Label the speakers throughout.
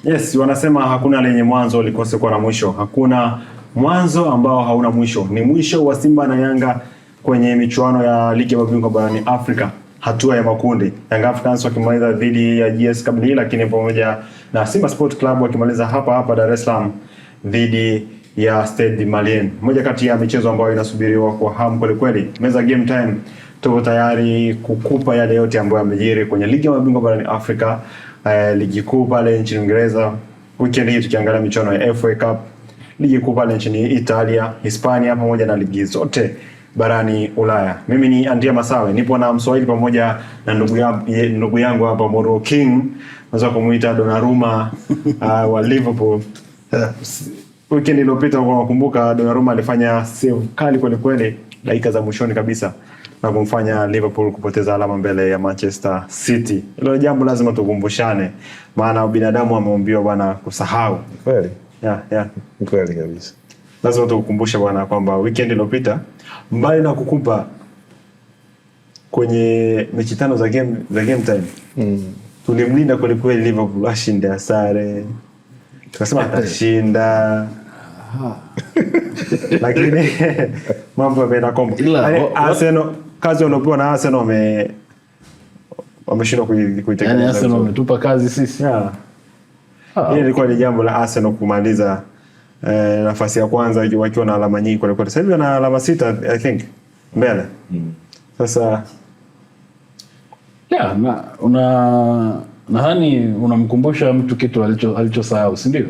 Speaker 1: Yes, wanasema hakuna lenye mwanzo likose kuwa na mwisho. Hakuna mwanzo ambao hauna mwisho. Ni mwisho wa Simba na Yanga kwenye michuano ya ligi ya mabingwa barani Afrika, hatua ya makundi. Young Africans wakimaliza dhidi ya GS Kabylie, lakini pamoja na Simba Sport Club wakimaliza hapa hapa Dar es Salaam dhidi ya Stade Malien. Moja kati ya michezo ambayo inasubiriwa kwa hamu kweli kweli. Meza Game Time tuko tayari kukupa yale yote ambayo yamejiri kwenye ligi ya mabingwa barani Afrika, ligi kuu pale nchini Uingereza. Weekend hii tukiangalia michuano ya FA Cup, ligi kuu pale nchini Italia, Hispania pamoja na ligi zote barani Ulaya. Mimi ni Andia Masawe, nipo na Mswahili pamoja na ndugu yangu hapa Moro King, naweza kumuita Donnarumma wa Liverpool. Weekend iliyopita unakumbuka Donnarumma alifanya save kali kweli kweli dakika za mwishoni kabisa na kumfanya Liverpool kupoteza alama mbele ya Manchester City. Hilo jambo lazima tukumbushane, maana binadamu ameumbiwa bwana kusahau.
Speaker 2: Kweli?
Speaker 1: Yeah.
Speaker 2: Kweli kabisa.
Speaker 1: Lazima tukukumbushe bwana kwamba weekend iliyopita mbali na kukupa kwenye mechi tano za game time. Tulimlinda kweli kweli Liverpool ashinde asare. Tukasema atashinda. Lakini mambo yameenda kombo. Arsenal, kazi waliopewa na Arsenal wameshindwa kuitekeleza.
Speaker 3: Yaani Arsenal wametupa kazi sisi.
Speaker 1: Hili ilikuwa ni jambo la Arsenal kumaliza nafasi ya kwanza wakiwa na alama nyingi kwa. Sasa hivi wana alama 6 I think mbele. Sasa
Speaker 3: nadhani unamkumbusha mtu kitu alichosahau, si ndio?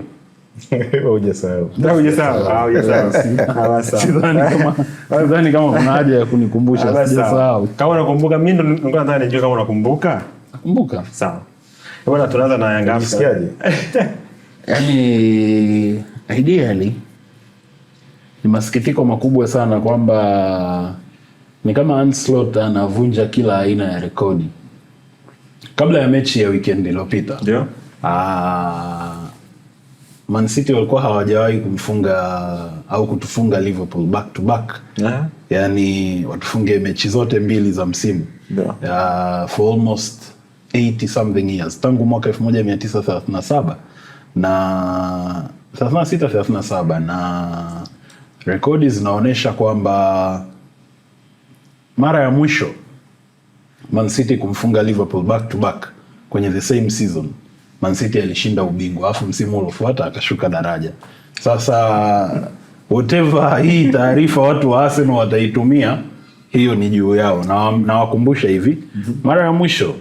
Speaker 2: Hujasahau.
Speaker 3: Sidhani kama kuna haja ya kunikumbusha, sijasahau.
Speaker 1: Kama unakumbuka, mimi ndo nilikuwa nadhani nijue kama unakumbuka.
Speaker 3: Nakumbuka.
Speaker 1: Sawa. Bwana, tunaanza na Yanga.
Speaker 2: Msikiaje?
Speaker 3: Yaani ideally ni masikitiko makubwa sana kwamba ni kama Ancelotti anavunja kila aina ya rekodi. Kabla ya mechi ya weekend iliyopita,
Speaker 1: ndio
Speaker 3: Man City walikuwa hawajawahi kumfunga au kutufunga Liverpool back to back. Yaani watufunge mechi zote mbili za msimu. For almost 80 something years, tangu mwaka 1937 na 36-37, na rekodi zinaonyesha kwamba mara ya mwisho Man City kumfunga Liverpool back to back kwenye the same season, Man City alishinda ubingwa, afu msimu uliofuata akashuka daraja. Sasa whatever hii taarifa watu wa Arsenal wataitumia, hiyo ni juu yao. Na wakumbusha hivi, mara ya mwisho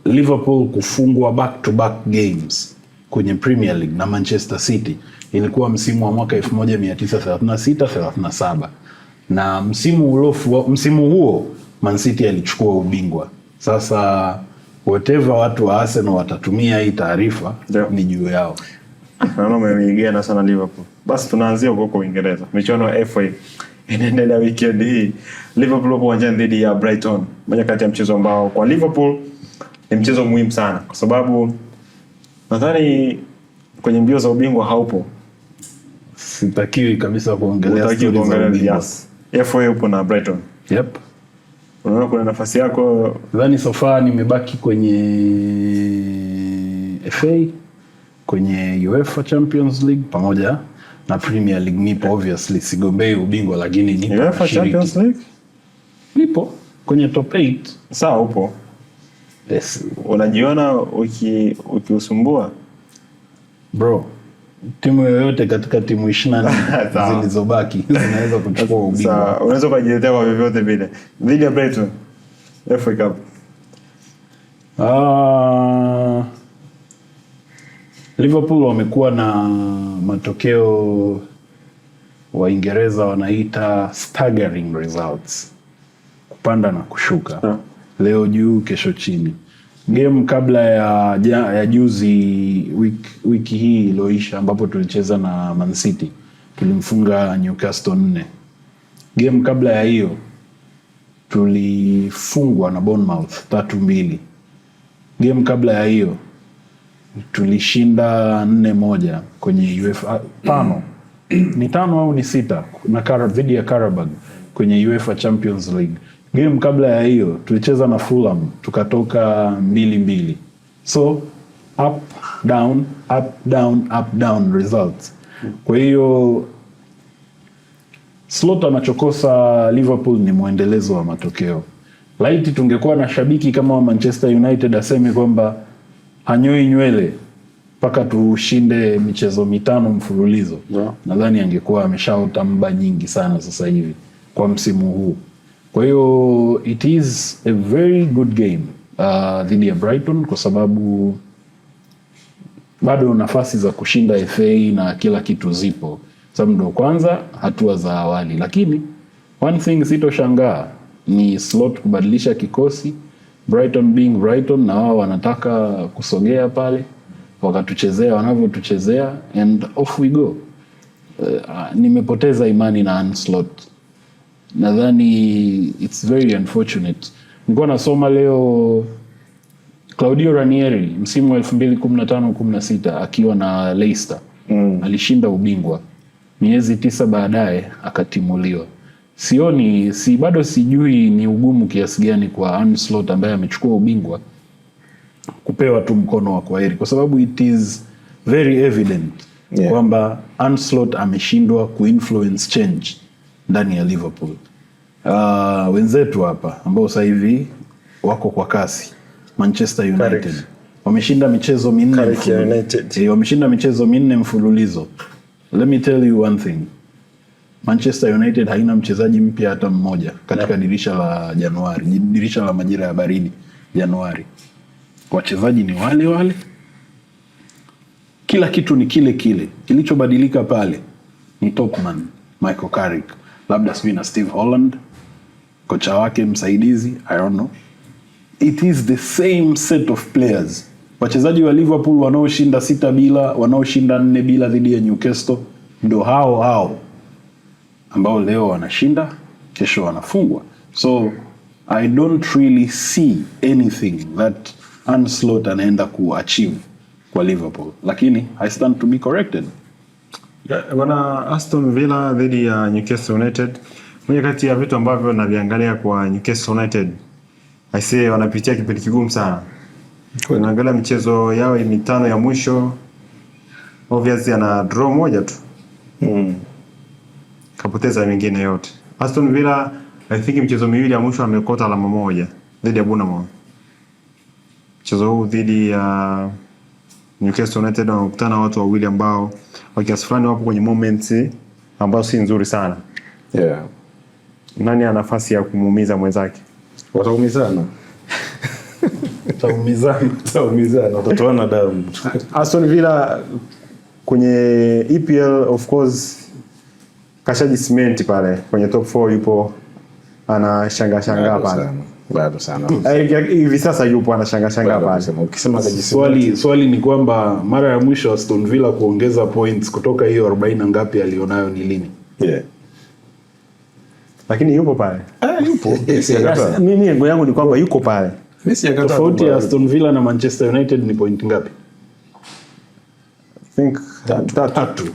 Speaker 3: Liverpool kufungwa back to back games kwenye Premier League na Manchester City ilikuwa msimu wa mwaka 1936-37, na msimu huo Man City alichukua ubingwa. Sasa whatever watu wa Arsenal watatumia hii taarifa ni juu yao.
Speaker 1: Naona umeigana sana Liverpool. Basi tunaanzia huko Uingereza. Michuano ya FA inaendelea weekend hii. Liverpool wapo uwanjani dhidi ya Brighton. Moja kati ya mchezo ambao kwa Liverpool ni mchezo muhimu sana, kwa sababu nadhani kwenye mbio za ubingwa haupo.
Speaker 3: Sitakiwi kabisa kuongelea stories za ubingwa.
Speaker 1: Yes. FA upo na Brighton.
Speaker 3: Yep.
Speaker 1: Unaona kuna nafasi yako.
Speaker 3: Nadhani so far nimebaki kwenye FA, kwenye UEFA Champions League pamoja na Premier League. Nipo obviously sigombei ubingwa, lakini nipo
Speaker 1: UEFA Champions League.
Speaker 3: Nipo kwenye top 8.
Speaker 1: Sawa, upo.
Speaker 3: Yes.
Speaker 1: Unajiona ukiusumbua?
Speaker 3: Bro, timu yoyote katika timu 24 zilizobaki zinaweza kuchukua ubingwa.
Speaker 1: Sawa, unaweza kujiletea kwa vyovyote vile. Dhidi ya Brighton FA Cup.
Speaker 3: Liverpool wamekuwa na matokeo Waingereza wanaita staggering results. Kupanda na kushuka. Leo juu, kesho chini. Game kabla ya juzi wiki hii iliyoisha ambapo tulicheza na Man City, tulimfunga Newcastle 4. Game kabla ya hiyo tulifungwa na Bournemouth 3-2. Game kabla ya hiyo tulishinda 4-1 kwenye UEFA 5. Ni 5 au ni 6 na dhidi ya Karabag kwenye UEFA Champions League. Game kabla ya hiyo tulicheza na Fulham tukatoka 2-2. So up down up down up down results. Kwa hiyo Slot anachokosa Liverpool ni muendelezo wa matokeo. Laiti tungekuwa na shabiki kama wa Manchester United aseme kwamba hanyoi nywele mpaka tushinde michezo 5 mfululizo, nadhani angekuwa ameshaota mba nyingi sana sasa hivi kwa msimu huu. Kwa hiyo it is a very good game dhidi ya Brighton, kwa sababu bado nafasi za kushinda FA na kila kitu zipo. Sababu ndo kwanza hatua za awali, lakini one thing sitoshangaa ni Slot kubadilisha kikosi, Brighton being Brighton, na wao wanataka kusogea pale wakatuchezea wanavyotuchezea and off we go. Nimepoteza imani na Ancelotti. Nadhani it's very unfortunate. Nilikuwa nasoma leo Claudio Ranieri msimu wa 2015-16 akiwa na Leicester alishinda ubingwa. Miezi 9 baadaye akatimuliwa. Bado sijui ni ugumu kiasi gani kwa Ancelotti ambaye amechukua ubingwa kupewa tu mkono wa kwaheri, kwa sababu it is very evident kwamba Ancelotti ameshindwa kuinfluence change ndani ya Liverpool. Wenzetu hapa ambao sasa hivi wako kwa kasi, Manchester United wameshinda michezo 4 wameshinda michezo 4 mfululizo. Let me tell you one thing. Manchester United haina mchezaji mpya hata mmoja katika dirisha la Januari, dirisha la majira ya baridi Januari. Wachezaji ni wale wale, kila kitu ni kile kile. Kilichobadilika pale ni topman Michael Carrick, labda sijui na Steve Holland kocha wake msaidizi, I don't know. It is the same set of players. Wachezaji wa Liverpool wanaoshinda 6-0, wanaoshinda 4-0 dhidi ya Newcastle ndo hao ambao leo wanashinda, kesho wanafungwa. So I don't really see anything that Ancelotti anaenda kuachieve kwa Liverpool, lakini I stand to be corrected.
Speaker 1: Wana Aston Villa dhidi ya Newcastle United, moja kati ya vitu ambavyo naviangalia kwa Newcastle United, I say wanapitia kipindi kigumu sana. Unaangalia michezo yao 5 ya mwisho, obviously ana draw moja tu. Kapoteza mingine yote. Aston Villa I think michezo 2 ya mwisho amekota alama 1 dhidi ya Bournemouth. Mchezo huu dhidi ya Newcastle United wanakutana watu wawili ambao kwa kiasi fulani wapo kwenye moments ambao si nzuri sana. Nani ana nafasi ya kumuumiza mwenzake?
Speaker 2: Wataumizana. Watatoana damu.
Speaker 1: Aston Villa kwenye EPL of course kashaji cement pale kwenye top 4 yupo, anashanga pale.
Speaker 2: Bado sana.
Speaker 1: Hivi sasa yupo anashanga pale.
Speaker 2: Ukisema
Speaker 3: swali ni kwamba mara ya mwisho Aston Villa kuongeza points kutoka hiyo 40 ngapi alionayo ni lini?
Speaker 1: Lakini yupo pale.
Speaker 2: Yupo.
Speaker 1: Mimi yangu ni kwamba yuko pale.
Speaker 3: Tofauti ya Aston Villa na Manchester United ni point ngapi?
Speaker 1: I think 3.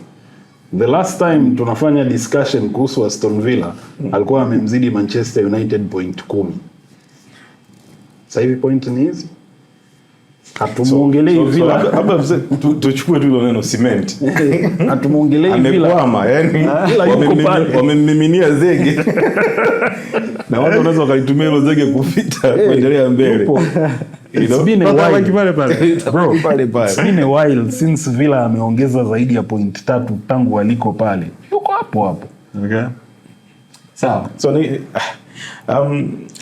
Speaker 3: The last time tunafanya discussion kuhusu Aston Villa alikuwa amemzidi Manchester United point 10. Sasa hivi point ni hizi. Hatumuongelei Villa.
Speaker 2: Hapa tuchukue tu ile neno cement.
Speaker 3: Hatumuongelei Villa.
Speaker 2: Amekwama, yani wamemmiminia zege. Na watu wanaweza wakaitumia ile zege kupita kuendelea mbele.
Speaker 3: It's been a while. Bro, it's been a while since Villa ameongeza zaidi ya point 3 tangu aliko pale. Yuko hapo.
Speaker 1: Okay. Sawa.
Speaker 2: So ni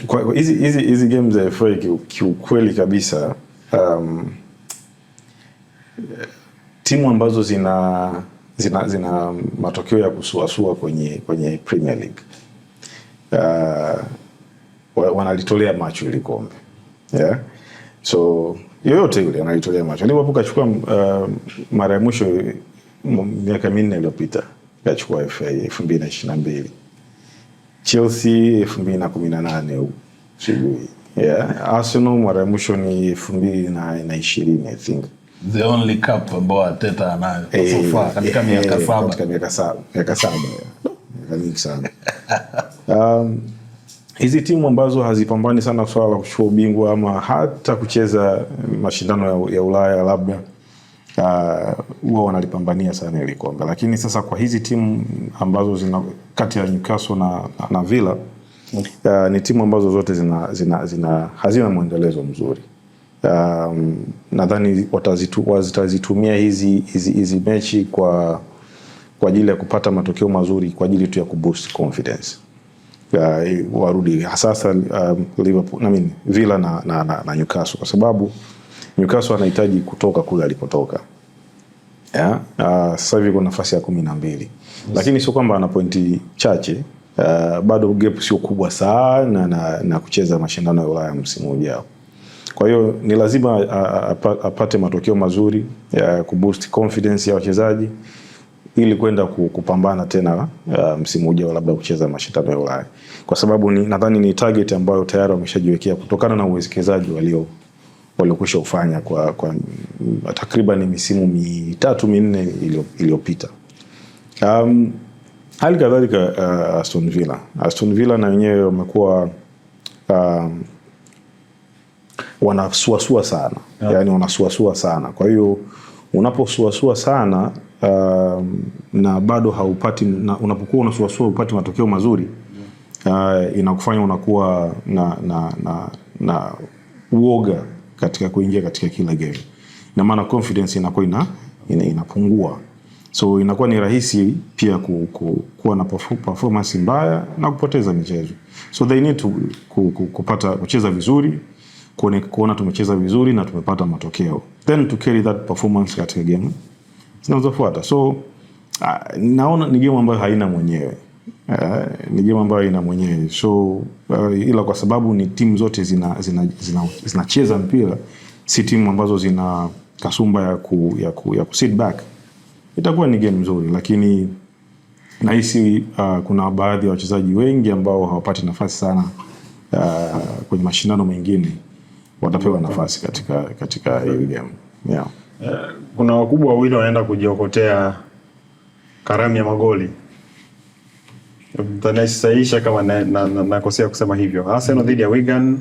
Speaker 2: kwa hizi games za FA kiukweli kabisa, timu ambazo zina matokeo ya kusuasua kwenye Premier League wanalitolea macho ile kombe. So yoyote yule analitolea macho. Liverpool kachukua mara ya mwisho miaka 4 iliyopita, kachukua FA 2022. Chelsea 2018 sijui. Arsenal mara ya mwisho ni 2020 I think.
Speaker 3: The only cup ambao Arteta anayo so far katika miaka 7.
Speaker 2: Miaka 7. Miaka nyingi sana. hizi timu ambazo hazipambani sana swala la kuchukua ubingwa ama hata kucheza mashindano ya Ulaya labda huwa wanalipambania sana ile kombe, lakini sasa kwa hizi timu ambazo zina kati ya Newcastle na Villa ni timu ambazo zote hazina muendelezo mzuri. Nadhani watazitumia hizi mechi kwa ajili ya kupata matokeo mazuri, kwa ajili tu ya kuboost confidence. Warudi hasa Liverpool, Villa na Newcastle, kwa sababu Newcastle anahitaji kutoka kule alipotoka. Sasa hivi kuna nafasi ya 12. Lakini sio kwamba ana pointi chache, bado gap sio kubwa sana na kucheza mashindano ya Ulaya msimu ujao. Kwa hiyo ni lazima apate matokeo mazuri ya kuboost confidence ya wachezaji ili kwenda kupambana tena msimu ujao labda kucheza mashindano ya Ulaya. Kwa sababu nadhani ni target ambayo tayari wameshajiwekea kutokana na uwekezaji waliokwisha ufanya kwa takriban misimu 3-4 iliyopita. Hali kadhalika Aston Villa na wenyewe wamekuwa wanasuasua sana. Yani wanasuasua sana. Kwa hiyo unaposuasua sana na bado haupati, unapokuwa unasuasua upati matokeo mazuri, inakufanya unakuwa na uoga katika kuingia katika kila game. Na maana confidence inakuwa inapungua. So inakuwa ni rahisi pia kuwa na performance mbaya na kupoteza michezo. So they need to kucheza vizuri, kuona tumecheza vizuri na tumepata matokeo, then to carry that performance katika game zinazofuata. So naona ni game ambayo haina mwenyewe. Ni game ambayo haina mwenyewe. So ila kwa sababu ni timu zote zinacheza mpira, si timu ambazo zina kasumba ya sit back, itakuwa ni game nzuri. Lakini nahisi kuna baadhi ya wachezaji wengi ambao hawapati nafasi sana kwenye mashindano mengine, watapewa nafasi katika hiyo game. Yeah.
Speaker 1: Kuna wakubwa wawili wanaenda kujiokotea karamu ya magoli. Tanaishaisha kama nakosea kusema hivyo. Arsenal dhidi ya Wigan,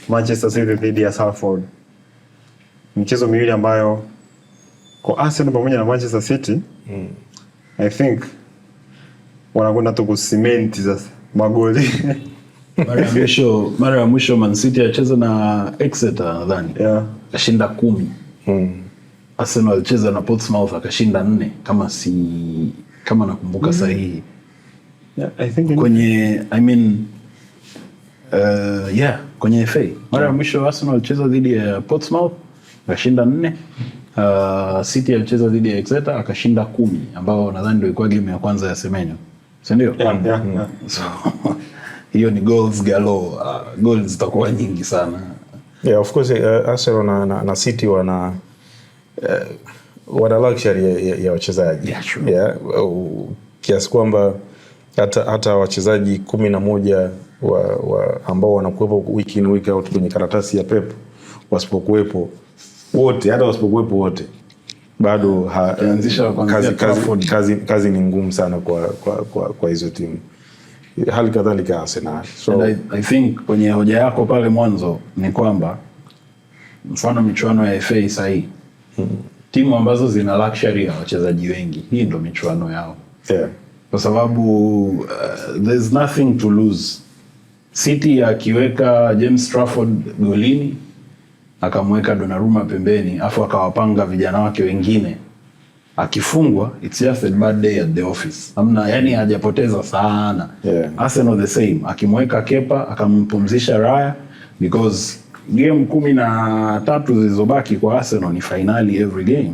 Speaker 1: Manchester City dhidi ya Salford. Mchezo miwili ambayo kwa Arsenal pamoja na Manchester City I think wanakwenda tu kucement sasa magoli.
Speaker 3: Mara ya mwisho Man City acheza na Exeter nadhani.
Speaker 1: Yeah.
Speaker 3: Akashinda 10. Arsenal alicheza na Portsmouth akashinda 4 kama nakumbuka sahihi.
Speaker 1: Yeah, I think
Speaker 3: kwenye FA. Mara ya mwisho Arsenal alicheza dhidi ya Portsmouth akashinda 4. City alicheza dhidi ya Exeter akashinda 10, ambao nadhani ndio ilikuwa game ya kwanza ya Semenyo. Si ndio?
Speaker 1: Yeah.
Speaker 3: So, hiyo ni goals galore. Goals zitakuwa nyingi sana.
Speaker 2: Yeah, of course Arsenal na City wana luxury ya wachezaji.
Speaker 3: Yeah, sure.
Speaker 2: Yeah, kiasi kwamba hata wachezaji 11 ambao wanakuwepo week in week out kwenye karatasi ya Pep wasipokuwepo wote bado kazi ni ngumu sana kwa hizo timu. Hali kadhalika Arsenal.
Speaker 3: So I think kwenye hoja yako pale mwanzo ni kwamba mfano michuano ya FA sahi, timu ambazo zina luxury ya wachezaji wengi, hii ndo michuano yao.
Speaker 2: Yeah.
Speaker 3: Kwa sababu there's nothing to lose. City akiweka James Trafford golini, akamweka Donnarumma pembeni, afu akawapanga vijana wake wengine, akifungwa it's just a bad day at the office. Amna, yani hajapoteza sana.
Speaker 2: Yeah.
Speaker 3: Arsenal the same, akimweka Kepa akampumzisha Raya, because game 13 zilizobaki kwa Arsenal ni finali every game.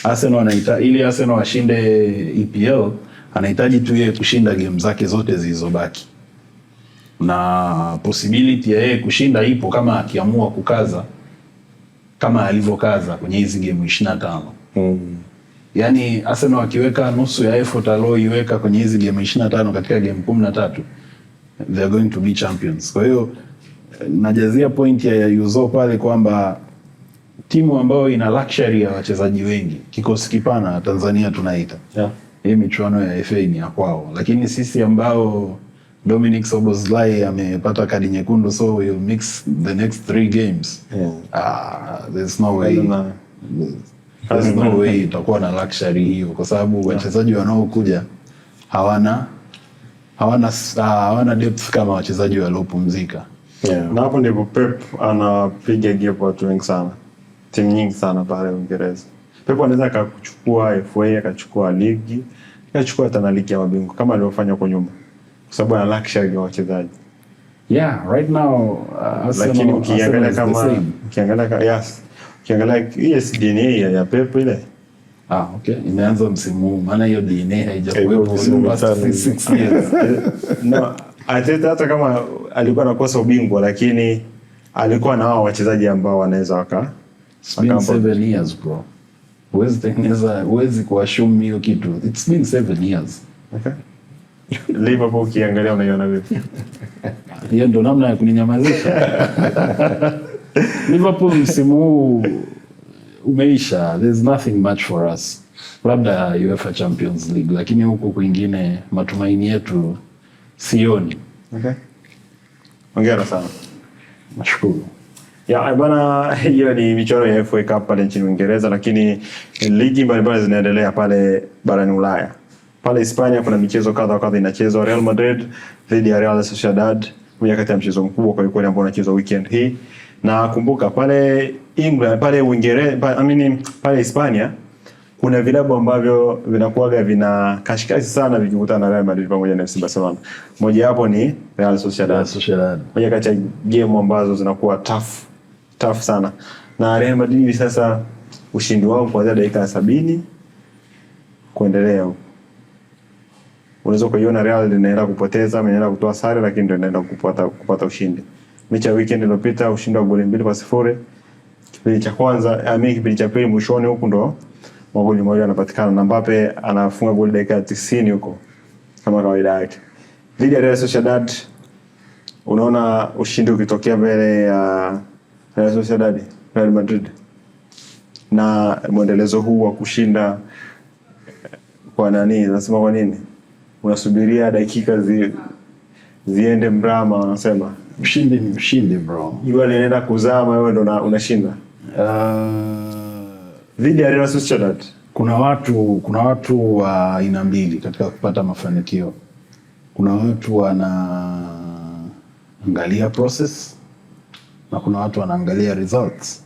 Speaker 3: Arsenal ili Arsenal washinde EPL anahitaji tu yeye kushinda game zake zote zilizobaki, na possibility ya yeye kushinda ipo kama akiamua kukaza kama alivyokaza kwenye hizi game 25. Yani Arsenal akiweka nusu ya effort aliyoiweka kwenye hizi game 25 katika game 13, they are going to be champions. Kwa hiyo najazia point ya Yuzo pale kwamba timu ambayo ina luxury ya wachezaji wengi, kikosi kipana Tanzania tunaita.
Speaker 1: Yeah.
Speaker 3: Hii michuano ya FA ni ya kwao, lakini sisi ambao Dominic Szoboszlai amepata kadi nyekundu, so we'll mix the next 3 games. There's no way. There's no way itakuwa na luxury hiyo, kwa sababu wachezaji wanaokuja hawana depth kama wachezaji waliopumzika.
Speaker 1: Na hapo ndipo Pep anapiga gap watu wengi sana. Timu nyingi sana pale Uingereza. Pep anaweza akachukua FA, akachukua ligi, akachukua hata na ligi ya mabingwa kama alivyofanya kwa nyuma. Kwa sababu ana luxury ya wachezaji.
Speaker 3: Yeah, right now
Speaker 1: lakini ukiangalia yes DNA ya Pep ile.
Speaker 3: Okay. Imeanza msimu huu, maana hiyo DNA haijakuwepo for 6 years.
Speaker 1: No, hata kama alikuwa anakosa ubingwa, lakini alikuwa na hao wachezaji ambao wanaweza waka
Speaker 3: 7 years bro. Huwezi kuassume hiyo kitu. It's been 7 years.
Speaker 1: Okay. Liverpool ukiangalia unaiona vipi?
Speaker 3: Hiyo ndo namna ya kuninyamazisha. Liverpool msimu huu umeisha. There's nothing much for us. Labda UEFA Champions League, lakini huko kwingine matumaini yetu sioni.
Speaker 1: Okay. Hongera sana.
Speaker 3: Nashukuru.
Speaker 1: Ya bana, hiyo ni michuano ya FA Cup pale nchini Uingereza, lakini ligi mbalimbali zinaendelea pale barani Ulaya. Pale Hispania kuna michezo kadha inachezwa. Real Madrid dhidi ya Real Sociedad, moja kati ya mchezo mkubwa kwa kweli ambao unachezwa weekend hii. Na kumbuka pale England, pale Uingereza, pale Hispania kuna vilabu ambavyo vinakuwaga vina kashikashi sana vikikutana na Real Madrid pamoja na FC Barcelona. Moja hapo ni Real Sociedad. Moja kati ya game ambazo zinakuwa tough sana. Na Real Madrid sasa ushindi wao kuanzia dakika 70 kuendelea huko. Unaweza kuiona Real inaenda kupoteza, inaenda kutoa sare, lakini ndio inaenda kupata ushindi. Mechi ya weekend iliyopita ushindi wa goli 2-0. Kipindi cha kwanza, kipindi cha pili mwishoni huko ndo magoli mawili yanapatikana na Mbappe anafunga goli dakika 90 huko kama kawaida yake. Dhidi ya Real Sociedad unaona ushindi ukitokea mbele ya Real Sociedad, Real Madrid. Na mwendelezo huu wa kushinda kwa nani? Nasema kwa nini? Unasubiria dakika ziende mrama, wanasema
Speaker 3: mshindi ni mshindi bro.
Speaker 1: Yule anaenda kuzama, wewe ndo unashinda. Dhidi ya Real Sociedad
Speaker 3: kuna watu wa aina mbili katika kupata mafanikio. Kuna watu wanaangalia process na kuna watu wanaangalia results.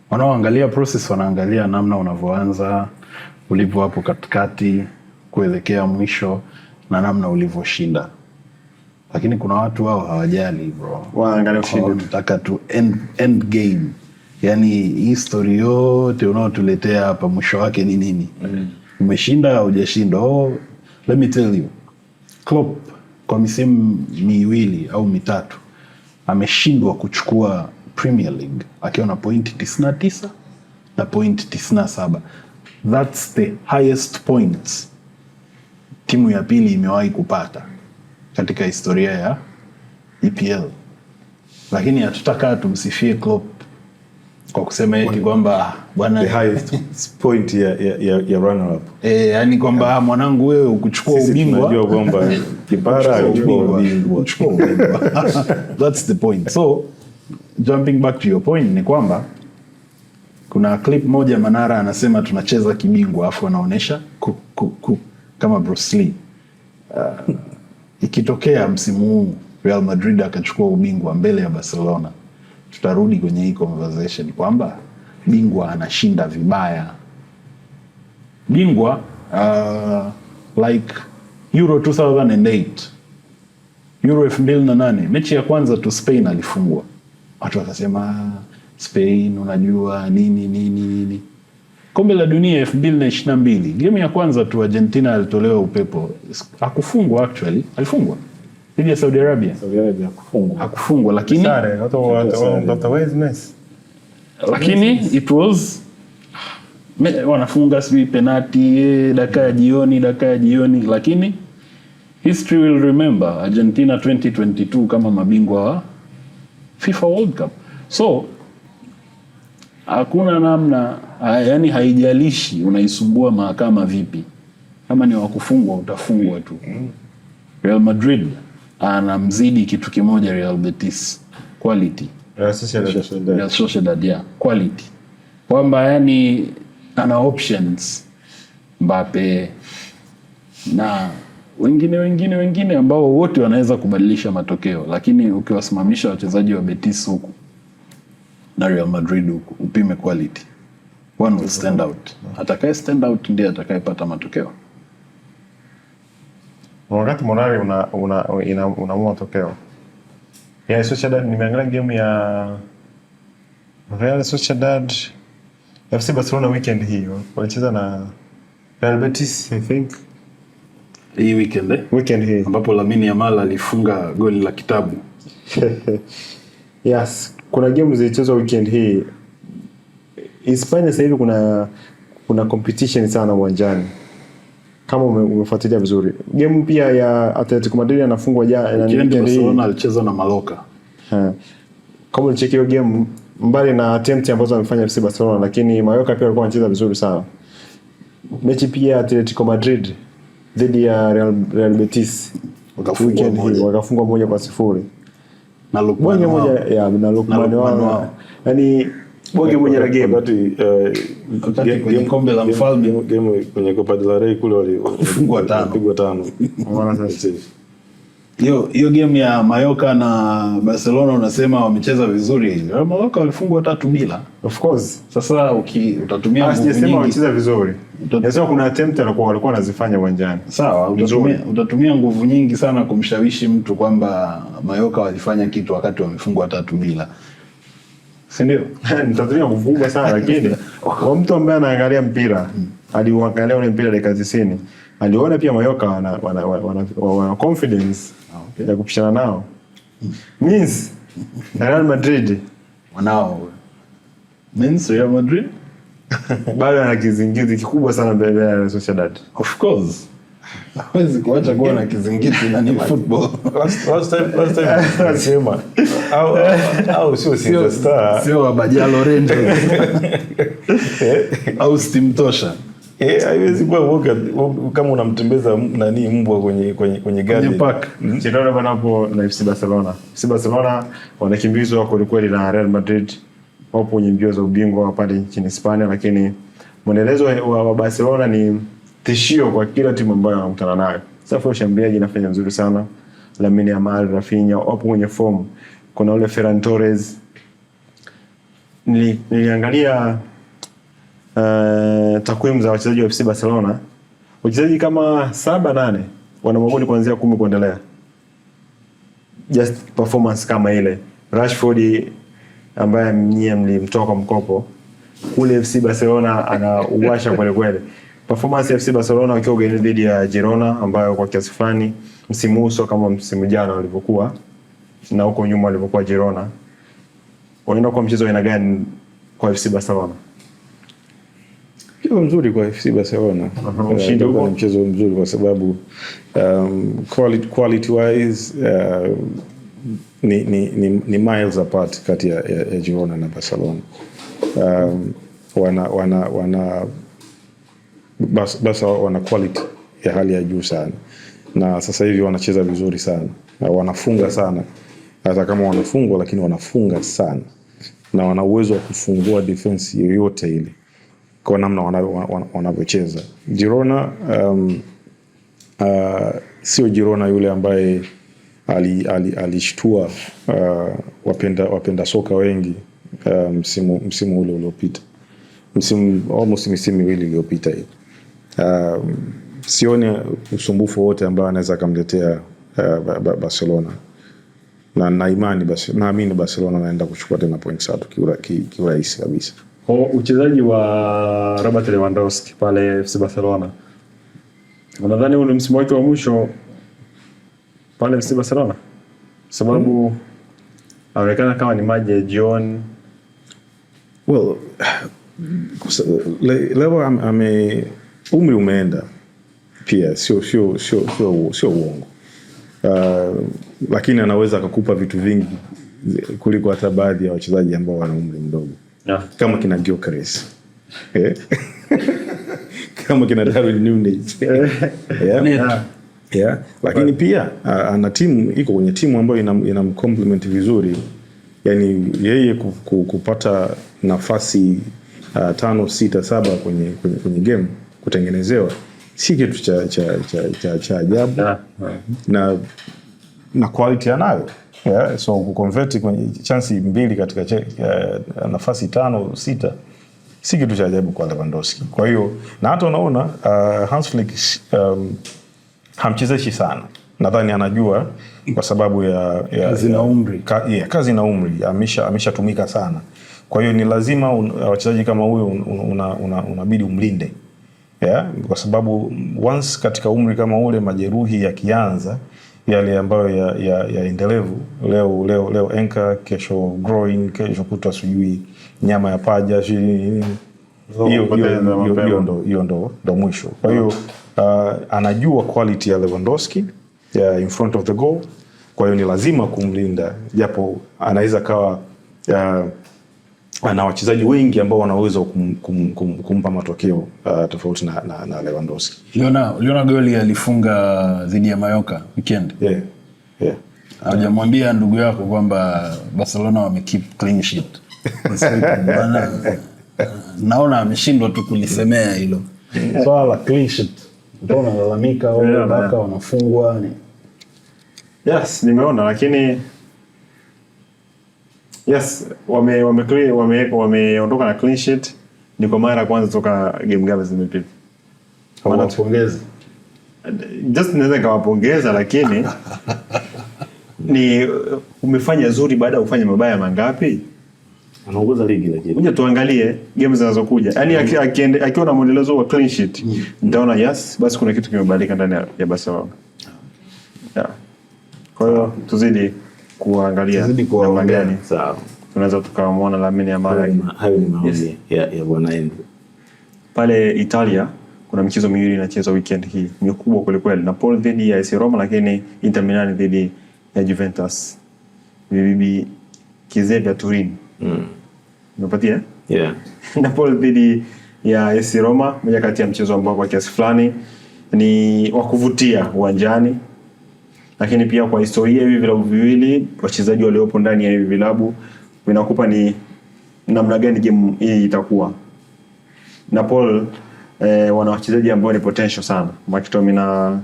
Speaker 3: Wanaoangalia process wanaangalia namna unavyoanza, ulivyo hapo katikati kuelekea mwisho na namna ulivyoshinda. Lakini kuna watu wao hawajali bro.
Speaker 1: Wanaangalia ushindi,
Speaker 3: wanataka tu end game. Yani history yote unaotuletea hapa mwisho wake ni nini? Umeshinda au hujashinda? Let me tell you. Klopp kwa misimu miwili au mitatu ameshindwa kuchukua Premier League akiwa na point 99 na point 97. That's the highest points timu ya pili imewahi kupata katika historia ya EPL. Lakini hatutaka tumsifie Klopp kwa kusema eti kwamba bwana
Speaker 2: the highest point ya runner up.
Speaker 3: Yani kwamba mwanangu wewe ukuchukua ubingwa.
Speaker 2: Tunajua kwamba kipara alichukua ubingwa.
Speaker 3: That's the point. So jumping back to your point ni kwamba kuna clip moja Manara anasema tunacheza kibingwa afu anaonesha kama Bruce Lee. Ikitokea msimu huu Real Madrid akachukua ubingwa mbele ya Barcelona, tutarudi kwenye hii conversation kwamba bingwa anashinda vibaya. Bingwa like Euro 2008, Euro 2008, mechi ya kwanza tu Spain alifungwa. Watu wakasema Spain unajua nini. Kombe la dunia 2022, game ya kwanza tu Argentina alitolewa upepo. Hakufungwa actually, alifungwa. Dhidi ya Saudi Arabia hakufungwa, lakini lakini it was wanafunga sijui penalty dakika ya jioni, lakini history will remember Argentina 2022 kama mabingwa wa FIFA World Cup. So hakuna namna, yani haijalishi unaisumbua mahakama vipi, kama ni wakufungwa utafungwa tu. Real Madrid anamzidi kitu kimoja Real Betis, quality. Real Sociedad, yeah, quality. Kwamba yani ana options Mbappe na wengine ambao wote wanaweza kubadilisha matokeo, lakini ukiwasimamisha wachezaji wa Betis huku na Real Madrid huku, upime quality, one will stand out. Atakaye stand out ndiye atakayepata matokeo.
Speaker 1: Wakati morali unaamua matokeo. Ya Sociedad, nimeangalia game ya Real Sociedad FC Barcelona weekend hii. Walicheza na Real Betis, I think.
Speaker 3: Hii weekend
Speaker 1: hii
Speaker 3: ambapo Lamine Yamal alifunga goli la kitabu.
Speaker 1: Yes, kuna game zilichezwa weekend hii. Hispania sasa hivi kuna competition sana uwanjani. Kama umefuatilia vizuri. Game pia ya Atletico Madrid anafungwa jana
Speaker 3: na Barcelona alicheza na Mallorca.
Speaker 1: Kama ulicheki hiyo game, mbali na attempt ambazo amefanya FC Barcelona, lakini Mallorca pia walikuwa wanacheza vizuri sana. Mechi pia Atletico Madrid dhidi ya Real Betis wakafungwa 1-0
Speaker 3: na Lukman wao.
Speaker 1: Yani bonge moja la game
Speaker 3: wakati kwenye kombe la mfalme,
Speaker 2: game kwenye Copa del Rey kule walifungwa 5.
Speaker 1: Unaona sasa
Speaker 3: hiyo game ya Mallorca na Barcelona unasema wamecheza vizuri. Mallorca walifungwa 3-0.
Speaker 1: Of course.
Speaker 3: Sasa utatumia nguvu nyingi.
Speaker 1: Sijasema wacheza vizuri. Nasema kuna attempt walikuwa wanazifanya uwanjani.
Speaker 3: Sawa, utatumia nguvu nyingi sana kumshawishi mtu kwamba Mallorca walifanya kitu wakati wamefungwa 3-0. Si ndio?
Speaker 1: Nitatumia nguvu kubwa sana lakini kwa mtu ambaye anaangalia mpira, aliuangalia ule mpira dakika 90, aliona pia Mallorca wana confidence ya kupishana nao. Means Real Madrid
Speaker 3: Real Madrid
Speaker 1: bado ana kizingiti kikubwa sana mbele ya Real Sociedad.
Speaker 3: Of course. Hawezi kuacha kuwa na kizingiti na ni football.
Speaker 2: Last time sema au sio star.
Speaker 3: Sio Bajalo Rendo. Au Steam Tosha.
Speaker 2: Haiwezi kuwa kama unamtembeza nani mbwa kwenye gari.
Speaker 3: Park.
Speaker 1: Chidona wanapo na FC Barcelona. FC Barcelona wanakimbizwa kwa kweli na Real Madrid. Wapo kwenye mbio za ubingwa pale nchini Hispania, lakini mwendelezo wa Barcelona ni tishio kwa kila timu ambayo wanakutana nayo. Safu ya ushambuliaji inafanya nzuri sana. Lamine Yamal, Rafinha wapo kwenye form. Kuna ule Ferran Torres. Niliangalia takwimu za wachezaji wa FC Barcelona. Wachezaji kama 7-8 wana magoli kuanzia 10 kuendelea. Just performance kama ile. Rashford ambaye mnyie mlimtoa kwa mkopo kule FC Barcelona anauwasha kweli. Performance ya FC Barcelona wakiwa ugenini dhidi ya Girona ambayo kwa kiasi fulani msimu huu kama msimu jana walivyokuwa na huko nyuma walivyokuwa Girona. Wanaenda kwa mchezo aina gani kwa FC Barcelona?
Speaker 2: Mchezo mzuri kwa FC Barcelona.
Speaker 1: Ushindi huko
Speaker 2: ni mchezo mzuri kwa sababu quality wise ni miles apart kati ya Girona na Barcelona. Wana quality ya hali ya juu sana, na sasa hivi wanacheza vizuri sana na wanafunga sana. Hata kama wanafungwa, lakini wanafunga sana na wana uwezo wa kufungua defense yoyote ile kwa namna wanavyocheza. Girona sio Girona yule ambaye alishtua wapenda soka wengi msimu ule uliopita, misimu miwili iliyopita hivi. Sioni usumbufu wote ambao anaweza kumletea Barcelona, na naamini Barcelona anaenda kuchukua tena points 3 kiurahisi kabisa.
Speaker 1: Uchezaji wa Robert Lewandowski pale FC Barcelona, nadhani huu ni msimu wake wa mwisho pale FC Barcelona, sababu anaonekana kama ni maji ya John.
Speaker 2: Well, Lewa umri umeenda pia, sio uongo. Lakini anaweza akakupa vitu vingi kuliko hata baadhi ya wachezaji ambao wana umri mdogo.
Speaker 1: Yeah.
Speaker 2: Kama kina Gyökeres. Kama kina Darwin Núñez. Yeah, lakini pia ana timu, iko kwenye timu ambayo inamcomplement vizuri. Yani yeye kupata nafasi 5, 6, 7 kwenye game kutengenezewa si kitu cha ajabu. Na quality anayo. Yeah, so kuconvert kwenye chansi 2 katika nafasi 5, 6 si kitu cha ajabu kwa Lewandowski. Kwa hiyo na hata unaona Hans Flick hamchezeshi sana. Nadhani anajua kwa sababu ya
Speaker 3: kazi na umri.
Speaker 2: Kazi na umri ameshatumika sana. Kwa hiyo ni lazima wachezaji kama huyo unabidi umlinde. Yeah, kwa sababu once katika umri kama ule majeruhi yakianza yale ambayo ya endelevu, leo enka, kesho groin, kesho kutwa sijui nyama ya paja, hiyo ndo mwisho. Kwa hiyo anajua quality ya Lewandowski in front of the goal. Kwa hiyo ni lazima kumlinda, japo anaweza kawa ana wachezaji wengi ambao wanaweza kumpa matokeo tofauti na Lewandowski.
Speaker 3: Uliona goli alifunga dhidi ya Mallorca weekend?
Speaker 2: Yeah.
Speaker 3: Hajamwambia ndugu yako kwamba Barcelona wamekeep clean sheet? Naona ameshindwa tu kulisemea hilo. Swala la clean sheet. Ndio unalalamika wao mpaka wanafungwa ni.
Speaker 1: Yes, nimeona lakini yes, wameondoka na clean sheet. Ni kwa mara ya kwanza toka game games zimepita.
Speaker 3: Wanapongeza.
Speaker 1: Just naweza kawapongeza lakini ni umefanya zuri baada ya kufanya mabaya mangapi?
Speaker 2: Anaongoza ligi lakini.
Speaker 1: Ngoja tuangalie games zinazokuja. Yaani akiwa na mwendelezo wa clean sheet, nitaona yes, basi kuna kitu kimebadilika ndani ya Barcelona. Yeah. Kwa hiyo tuzidi kuangalia namna gani.
Speaker 2: Sawa.
Speaker 1: Tunaweza tukamwona Lamine Yamal.
Speaker 2: Hayo ni maoni ya bwana Enzo.
Speaker 1: Pale Italia kuna michezo miwili inachezwa weekend hii. Mikubwa kweli kweli. Napoli dhidi ya AS Roma, lakini Inter Milan dhidi ya Juventus. VVB Kiev ya Turin. Umepatia?
Speaker 2: Yeah.
Speaker 1: Napoli dhidi ya AS Roma, moja kati ya mchezo ambao kwa kiasi fulani ni wa kuvutia uwanjani. Lakini pia kwa historia hivi vilabu viwili, wachezaji waliopo ndani ya hivi vilabu vinakupa ni namna gani game hii itakuwa. Napoli wana wachezaji ambao ni potential sana. McTominay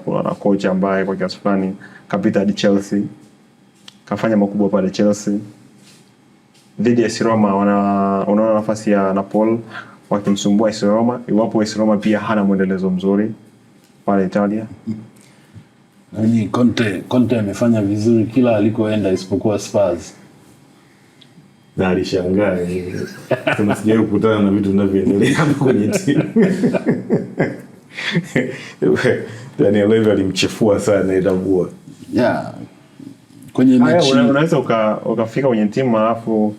Speaker 1: kuna na coach ambaye kwa kiasi fulani kapita hadi Chelsea. Kafanya makubwa pale Chelsea. Dhidi ya AS Roma unaona nafasi ya Napoli wakimsumbua AS Roma, iwapo AS Roma pia hana mwendelezo mzuri pale Italia.
Speaker 3: Yaani Conte amefanya vizuri kila alikoenda isipokuwa Spurs.
Speaker 2: Na alishangaa kama sijawahi kukutana na vitu vinavyoendelea hapo kwenye timu. Yaani Levy alimchefua sana Edabua.
Speaker 3: Yeah. Kwenye mechi
Speaker 1: unaweza ukafika kwenye timu alafu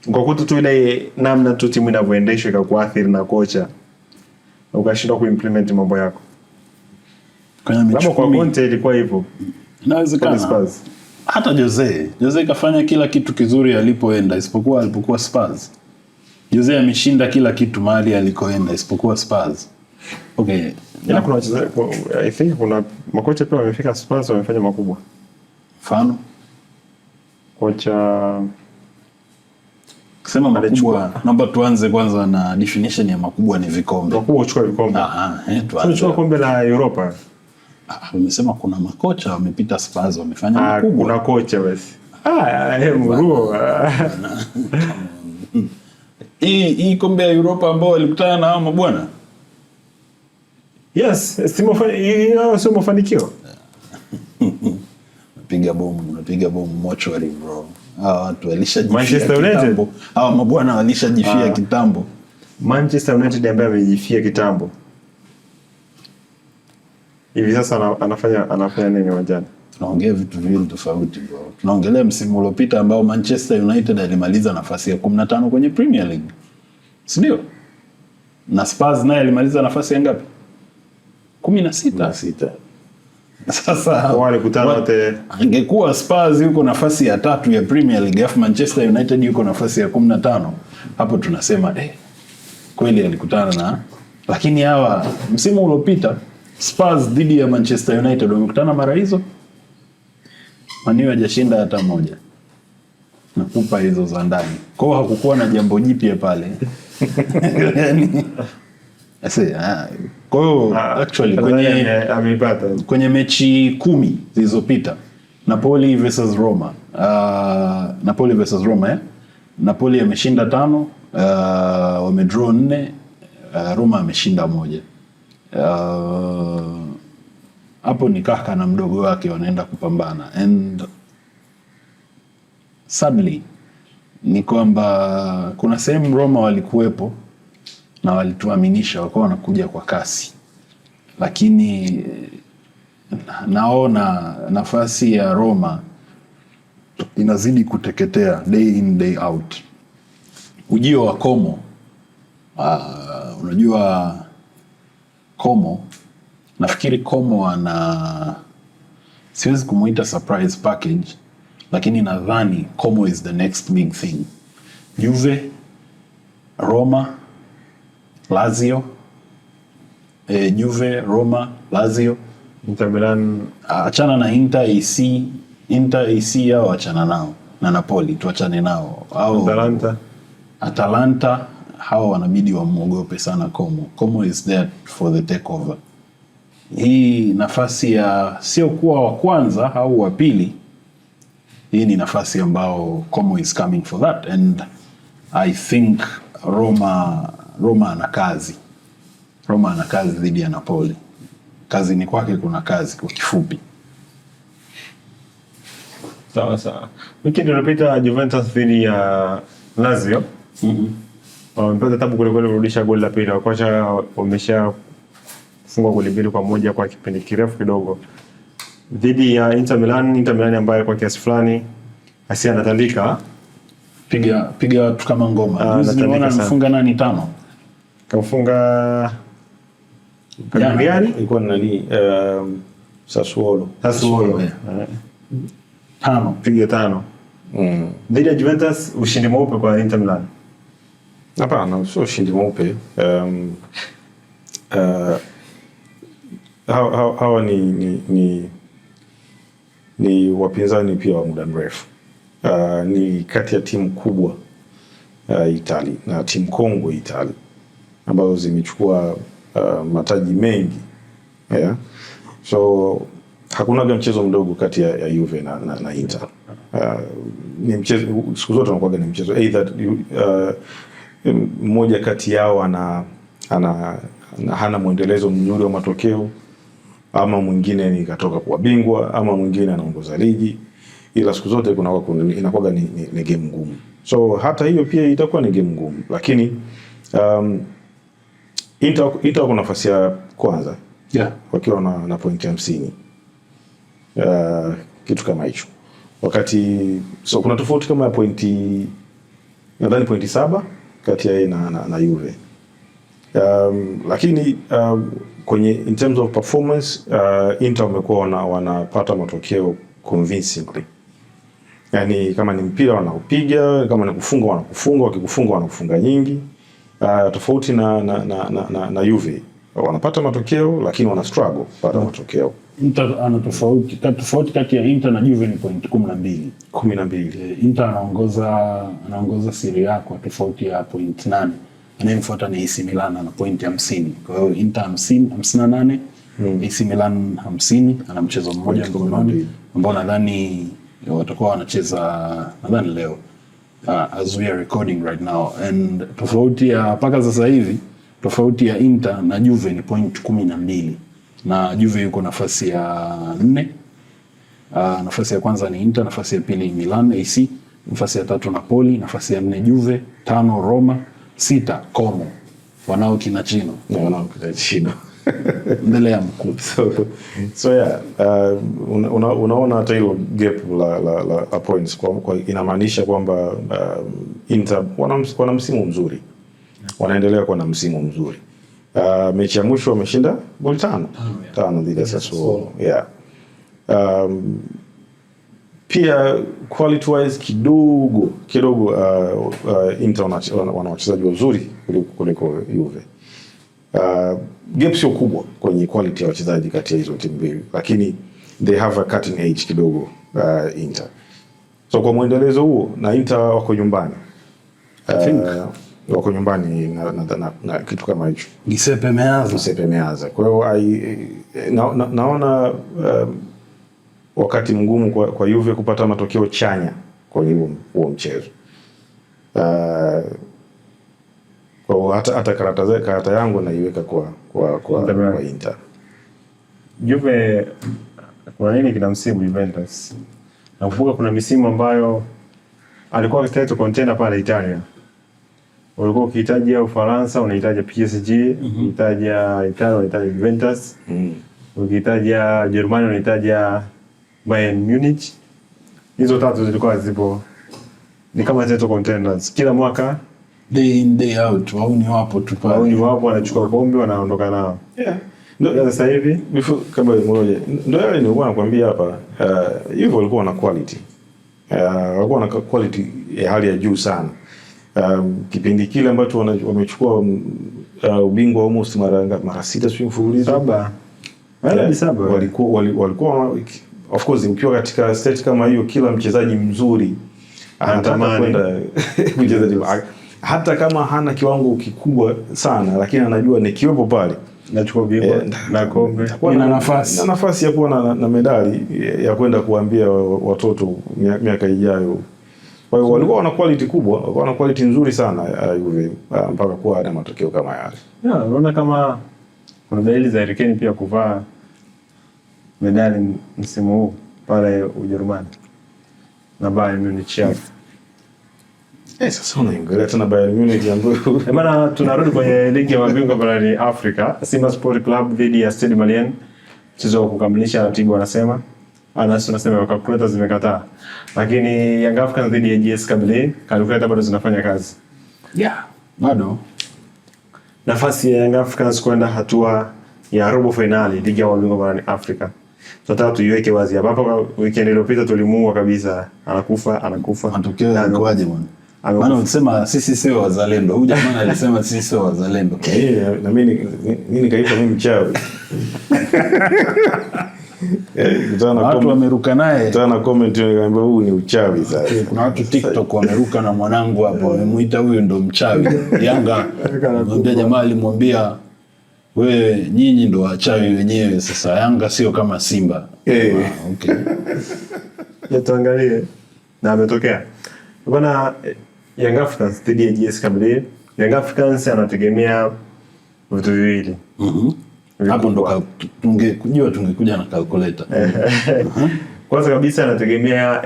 Speaker 1: ukakuta tu ile namna tu timu inavyoendeshwa ikakuathiri na kocha. Ukashindwa kuimplement mambo yako.
Speaker 3: Kwenye mechi
Speaker 1: kwa Conte ilikuwa hivyo.
Speaker 3: Inawezekana. Hata Jose kafanya kila kitu kizuri alipoenda isipokuwa alipokuwa Spurs. Jose ameshinda kila kitu mahali alikoenda isipokuwa Spurs. Okay.
Speaker 1: Ila kuna wachezaji, I think kuna makocha pia wamefika Spurs wamefanya makubwa.
Speaker 3: Mfano
Speaker 1: kocha
Speaker 3: kusema makubwa, naomba tuanze kwanza na definition ya makubwa ni vikombe.
Speaker 1: Makubwa uchukua vikombe. Tuanze kombe la Europa.
Speaker 3: Umesema kuna makocha wamepita Spurs wamefanya makubwa.
Speaker 1: Kuna kocha basi. Mruo.
Speaker 3: Hii kombe ya Europa ambao walikutana na hao mabwana.
Speaker 1: Yes, sio mafanikio.
Speaker 3: Unapiga bomu mochwari bro. Hawa watu walishajifia
Speaker 1: Manchester United.
Speaker 3: Hawa mabwana walishajifia kitambo.
Speaker 1: Manchester United ambaye amejifia kitambo. Hivi sasa anafanya nini uwanjani?
Speaker 3: Tunaongea vitu viwili tofauti bro. Tunaongelea msimu uliopita ambao Manchester United alimaliza nafasi ya 15 kwenye Premier League. Si ndio? Na Spurs naye alimaliza nafasi ya ngapi? 16. Sasa
Speaker 1: wale kutana wote,
Speaker 3: angekuwa Spurs yuko nafasi ya 3 ya Premier League afu Manchester United yuko nafasi ya 15, hapo tunasema kweli alikutana na, lakini hawa msimu uliopita Spurs dhidi ya Manchester United wamekutana mara hizo, Man U hajashinda hata moja. Nakupa hizo za ndani. Kwa hiyo hakukuwa na jambo jipya pale. Yani kwa hiyo actually kwenye mechi 10 zilizopita Napoli versus Roma. Napoli versus Roma Napoli ameshinda 5, wamedraw 4, Roma ameshinda 1. Hapo ni kaka na mdogo wake wanaenda kupambana, and sadly ni kwamba kuna sehemu Roma walikuwepo na walituaminisha walikuwa wanakuja kwa kasi, lakini naona nafasi ya Roma inazidi kuteketea day in day out. Ujio wa Como, unajua Como, nafikiri Como siwezi kumuita surprise package, lakini nadhani Como is the next big thing. Juve, Roma, Lazio, Juve, Roma, Lazio,
Speaker 1: Inter Milan,
Speaker 3: achana na Inter AC yao achana nao, na Napoli tuachane nao, au Atalanta hao wanabidi wamuogope sana Como. Como is there for the takeover. Hii nafasi ya sio kuwa wa kwanza au wa pili, hii ni nafasi ambao Como is coming for that, and I think Roma ana kazi. Roma ana kazi dhidi ya Napoli. Kazi ni kwake, kuna kazi kwa kifupi.
Speaker 1: Sawa. Wiki iliyopita Juventus dhidi ya Lazio. Wamepata tabu kule kurudisha goli la pili. Wakocha wamesha funga goli 2-1 kwa kipindi kirefu kidogo. Dhidi ya Inter Milan ambayo kwa kiasi fulani Asia anatandika.
Speaker 3: Piga watu kama ngoma. Juzi nimeona amefunga nani 5.
Speaker 1: Kamfunga Cagliari,
Speaker 2: ilikuwa nani Sassuolo.
Speaker 1: 5, piga 5. Dhidi ya Juventus ushindi mweupe kwa Inter Milan.
Speaker 2: Hapana, sio ushindi mweupe. Hawa ni wapinzani pia wa muda mrefu. Ni kati ya timu kubwa Italy na timu kongwe Italy ambazo zimechukua mataji mengi. So hakuna mchezo mdogo kati ya Juve na Inter. Ni mchezo siku zote unakuwa ni mchezo either mmoja kati yao hana mwendelezo mzuri wa matokeo, ama mwingine ni katoka kuwa bingwa, ama mwingine anaongoza ligi, ila siku zote inakuwa ni game ngumu. So hata hiyo pia itakuwa ni game ngumu, lakini Inter kwa nafasi ya kwanza wakiwa na pointi 50, kitu kama hicho, wakati kuna tofauti kama ya pointi, nadhani pointi 7 kati ya na Juve. Lakini kwenye in terms of performance, Inter wamekuwa wanapata matokeo convincingly. Yani kama ni mpira wanaupiga, kama ni kufunga wanakufunga, wakikufunga wanakufunga nyingi. Tofauti na Juve wanapata matokeo lakini wana struggle kupata matokeo.
Speaker 3: Inter ana tofauti kati ya Inter na Juve ni point
Speaker 2: 12.
Speaker 3: Inter anaongoza Serie A kwa tofauti ya point 8. Anayefuata ni AC Milan na point 50. Kwa hiyo Inter 58, AC Milan 50, ana mchezo mmoja mkononi ambao nadhani watakuwa wanacheza nadhani leo, as we are recording right now, and tofauti ya paka sasa hivi, tofauti ya Inter na Juve ni point 12, na Juve yuko nafasi ya 4. Nafasi ya kwanza ni Inter, nafasi ya pili Milan AC, nafasi ya 3 Napoli, nafasi ya 4 Juve, 5 Roma, 6 Como wanao kina Chino mbele ya mkuu.
Speaker 2: So yeah, unaona hata hilo gap la points kwa inamaanisha kwamba Inter wana msimu mzuri, wanaendelea kuwa na msimu mzuri. Mechi ya mwisho wameshinda goli 5 dhidi ya Sassuolo. Pia quality wise kidogo Inter wana wachezaji wazuri kuliko Juve. Gap sio kubwa kwenye quality ya wachezaji kati ya hizo timu mbili, lakini they have a cutting edge kidogo Inter. So kwa mwendelezo huo, na Inter wako nyumbani, wako nyumbani na kitu kama hicho.
Speaker 3: Giuseppe
Speaker 2: Meazza. Kwa hiyo naona wakati mgumu kwa Juve kupata matokeo chanya kwenye huo mchezo. Kwa hata karata yangu naiweka kwa Inter.
Speaker 1: Juve kuna nini kina msimu Juventus? Nakumbuka kuna misimu ambayo alikuwa title contender pale Italia. Ulikuwa ukihitaji Ufaransa unahitaji PSG, ukihitaji Italia unahitaji Juventus, ukihitaji Germany unahitaji Bayern Munich. Hizo tatu zilikuwa zipo ni kama title contenders kila mwaka,
Speaker 3: day in day out. Wao ni wapo tu pale,
Speaker 1: wao ni wapo, wanachukua kombe wanaondoka nao. Ndio sasa hivi
Speaker 2: kama mmoja ndio yale nilikuwa nakwambia hapa, hivyo walikuwa na quality, walikuwa na quality ya hali ya juu sana. Kipindi kile ambacho wamechukua ubingwa almost mara 6 sio mfululizo, 7 walikuwa of course, ukiwa katika stage kama hiyo, kila mchezaji mzuri anatamani kwenda kucheza, hata kama hana kiwango kikubwa sana, lakini anajua nikiwepo pale
Speaker 1: nachukua bingwa na kombe,
Speaker 2: na nafasi ya kuwa na medali ya kwenda kuambia watoto miaka ijayo. Kwa hiyo walikuwa wana quality kubwa, walikuwa na quality nzuri sana Juve mpaka kuwa na matokeo kama yale.
Speaker 1: Unaona kama kuna dalili za Harry Kane pia kuvaa medali msimu huu pale Ujerumani na Bayern Munich.
Speaker 2: Sasa unaangalia tena Bayern Munich ambayo
Speaker 1: bana, tunarudi kwenye ligi ya mabingwa barani Afrika. Simba Sport Club dhidi ya Stade Malien, mchezo wa kukamilisha ratiba wanasema. Tunasema calculator zimekataa. Lakini Young Africans dhidi ya JS Kabylie, calculator bado zinafanya kazi.
Speaker 3: Bado
Speaker 1: nafasi ya Young Africans kwenda hatua ya robo finali ligi ya mabingwa barani Afrika. Tunataka tuiweke wazi hapa. Hapo weekend iliyopita tulimuua kabisa. Anakufa.
Speaker 3: Matokeo yalikuwaje bwana? Maana unasema sisi sio wazalendo. Huyu jamaa alisema sisi sio wazalendo.
Speaker 2: Na mimi nikaitwa mimi mchawi.
Speaker 3: Watu wameruka naye.
Speaker 2: Tana comment nikamwambia huu ni uchawi sasa.
Speaker 3: Kuna watu TikTok wameruka na mwanangu hapo, wamemuita huyo ndo mchawi. Yanga ndio jamaa alimwambia wewe, nyinyi ndo wachawi wenyewe, sasa Yanga sio kama Simba. Okay.
Speaker 1: Tuangalie na ametokea. Bwana, Young Africans dhidi ya JS Kabylie. Young Africans anategemea vitu viwili.
Speaker 3: Hapo ndo tungekuja na calculator.
Speaker 1: Kwanza kabisa anategemea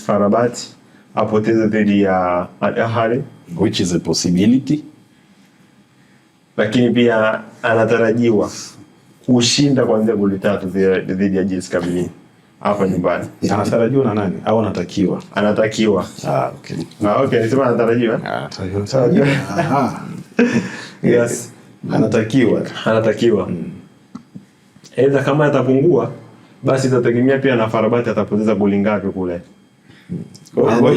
Speaker 1: FAR Rabat apoteze dhidi ya Al Ahly,
Speaker 3: which is a possibility.
Speaker 1: Lakini pia anatarajiwa kushinda kuanzia goli 3 dhidi ya JS Kabylie hapa nyumbani.
Speaker 2: Anatarajiwa na nani au anatakiwa?
Speaker 1: Anatakiwa.
Speaker 2: Okay.
Speaker 1: Okay, nisema anatarajiwa.
Speaker 2: Anatarajiwa.
Speaker 1: Yes.
Speaker 2: Anatakiwa.
Speaker 1: Aidha kama atapungua, basi itategemea pia na FAR Rabat atapoteza goli ngapi kule.
Speaker 2: Kwa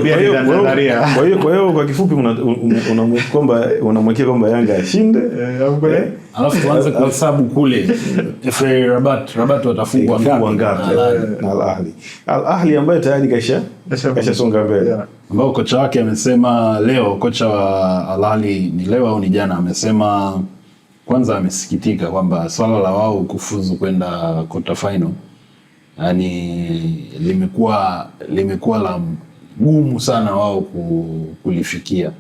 Speaker 2: hiyo kwa kifupi unamwekea kwamba Yanga ashinde,
Speaker 3: alafu tuanze kuhesabu kule FAR Rabat watafungwa ngapi
Speaker 2: na Al Ahly ambaye tayari kasonga mbele,
Speaker 3: ambao kocha wake amesema leo, kocha wa Al Ahly ni leo au ni jana, amesema kwanza amesikitika kwamba swala la wao kufuzu kwenda quarter final yani limekuwa la gumu sana wao kulifikia.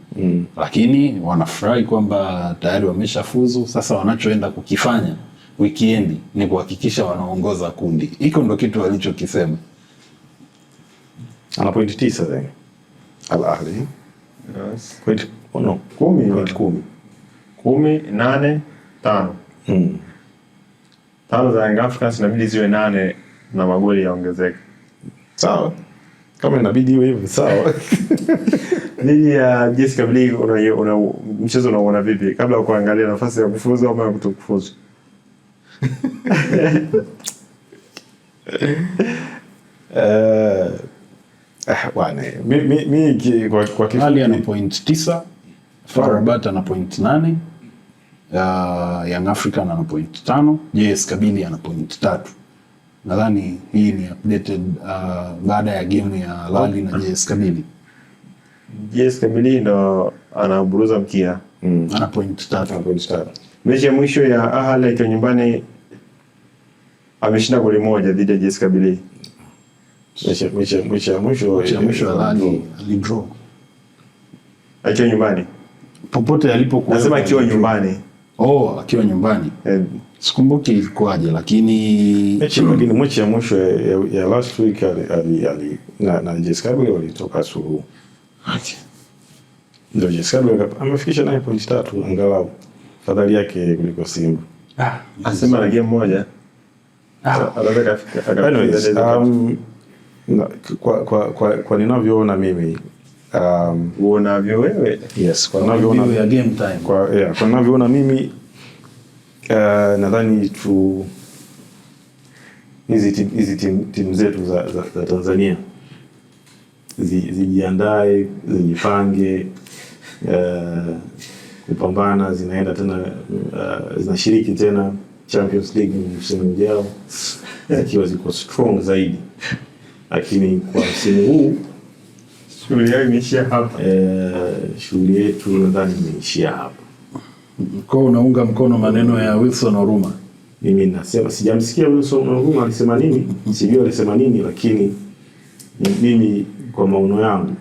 Speaker 3: Lakini wanafurahi kwamba tayari wameshafuzu. Sasa wanachoenda kukifanya weekend ni kuhakikisha wanaongoza kundi. Hiko ndo kitu walichokisema.
Speaker 2: Ana point 9 then Al Ahly.
Speaker 1: Yes.
Speaker 2: Point 10.
Speaker 1: 8 5. 5 za Young Africans inabidi ziwe 8 na magoli yaongezeke.
Speaker 2: Sawa. Kama inabidi iwe hivyo sawa.
Speaker 1: Dhidi ya JS Kabylie una mchezo unaona vipi kabla ya kuangalia nafasi ya kufuzu au ya kutokufuzu?
Speaker 2: Bwana, mimi kwa
Speaker 3: kifupi ana point 9, FAR Rabat ana point 8, Young African ana point 5, JS Kabylie ana point 3. Nadhani hii ni updated baada ya game ya Lali na JS Kabylie.
Speaker 1: JS Kabylie ndo anaburuza mkia.
Speaker 3: Ana point 3.
Speaker 1: Mechi ya mwisho ya Ahly akiwa nyumbani ameshinda goli moja dhidi ya JS Kabylie.
Speaker 2: Mechi ya mwisho
Speaker 3: ya Lali alidraw.
Speaker 1: Akiwa nyumbani.
Speaker 3: Popote alipokuwa.
Speaker 1: Nasema akiwa nyumbani.
Speaker 3: Akiwa nyumbani. Sikumbuki ilikuwaje, lakini
Speaker 2: mechi ya mwisho ya last week na JS Kabylie walitoka suluhu. Ndio JS Kabylie amefikisha 9.3 angalau. Fadhali yake kuliko Simba.
Speaker 1: Asema na game moja. Anaweza kafika.
Speaker 2: Kwa ninavyoona mimi
Speaker 1: unavyo wewe?
Speaker 2: Yes, kwa ninavyoona
Speaker 3: ya game time.
Speaker 2: Kwa ninavyoona mimi nadhani hizi timu zetu za Tanzania zijiandae, zijipange kupambana, zinaenda tena zinashiriki tena Champions League msimu ujao zikiwa ziko strong zaidi, lakini kwa msimu huu
Speaker 1: shughuli yao imeishia hapa.
Speaker 2: Shughuli yetu nadhani imeishia hapa.
Speaker 3: Kwa unaunga mkono maneno ya Wilson Oruma?
Speaker 2: Mimi nasema sijamsikia Wilson Oruma alisema nini, sijui alisema nini, lakini mimi kwa maono yangu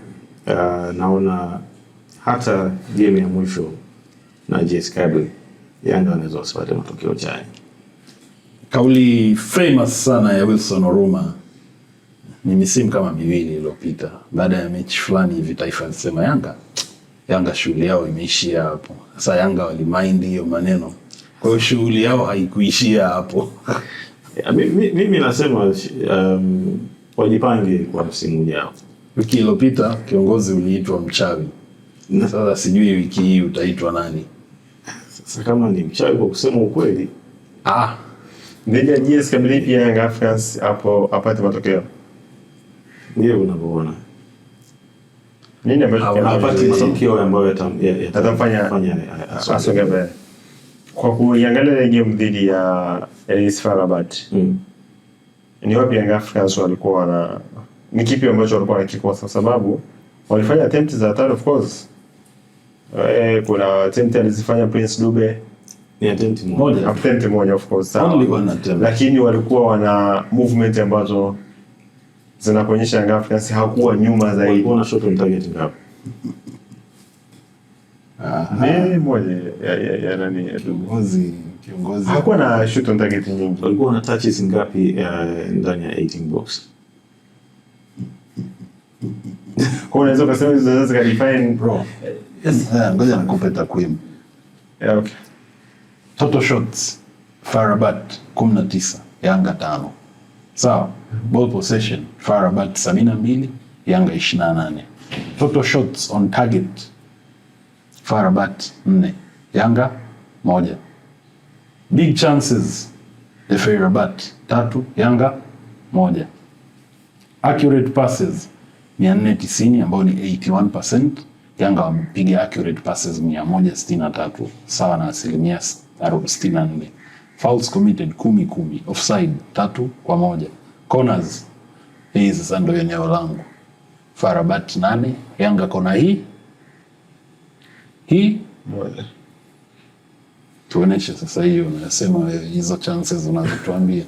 Speaker 2: naona hata game ya mwisho na JS Kabylie Yanga wanaweza wasipate matokeo chanya.
Speaker 3: Kauli famous sana ya Wilson Oruma ni misimu kama miwili iliyopita, baada ya mechi fulani hivi Taifa alisema Yanga shughuli yao imeishia hapo. Sasa Yanga walimind hiyo maneno, kwa hiyo shughuli yao haikuishia hapo.
Speaker 2: Mimi nasema wajipange kwa msimu ujao.
Speaker 3: Wiki iliyopita kiongozi uliitwa mchawi. Sasa sijui wiki hii utaitwa nani?
Speaker 2: Sasa kama ni mchawi kwa kusema ukweli,
Speaker 1: dhidi ya JS Kabylie pia Young Africans hapo apate matokeo.
Speaker 2: Ndio unavyoona.
Speaker 1: Nini ambacho
Speaker 2: apate matokeo ambayo
Speaker 1: yatamfanya asonge mbele. Kwa kuiangalia game dhidi ya AS FAR Rabat. Ni wapi Young Africans walikuwa ni kipi ambacho walikuwa wanakikosa? Sababu walifanya attempt za hatari, of course. Kuna attempt alizifanya Prince Dube,
Speaker 2: ni attempt
Speaker 1: moja of course, lakini walikuwa wana movement ambazo zinakuonyesha Young Africans hakuwa nyuma zaidi.
Speaker 2: Walikuwa na shot on target ngapi?
Speaker 1: Moja ya nani
Speaker 3: kiongozi
Speaker 1: hakuwa na shot on target nyingi.
Speaker 2: Walikuwa na touches ngapi ndani ya 18 box?
Speaker 1: Kwa unaweza kusema zinaweza ka define
Speaker 3: bro. Yes, ngoja nikupe takwimu.
Speaker 1: Okay.
Speaker 3: Total shots FAR Rabat 19, Yanga 5. Sawa. Ball possession FAR Rabat 72, Yanga 28. Total shots on target FAR Rabat 4, Yanga 1. Big chances FAR Rabat 3, Yanga 1. Accurate passes 490 ambao ni 81%. Yanga wamepiga accurate passes 163 sawa na 64%. Fouls committed 10. Offside 3-1. Corners hii sasa ndio eneo langu. FAR Rabat 8, Yanga kona hii
Speaker 1: moja.
Speaker 3: Tuoneshe sasa hiyo unasema wewe hizo chances unazotuambia.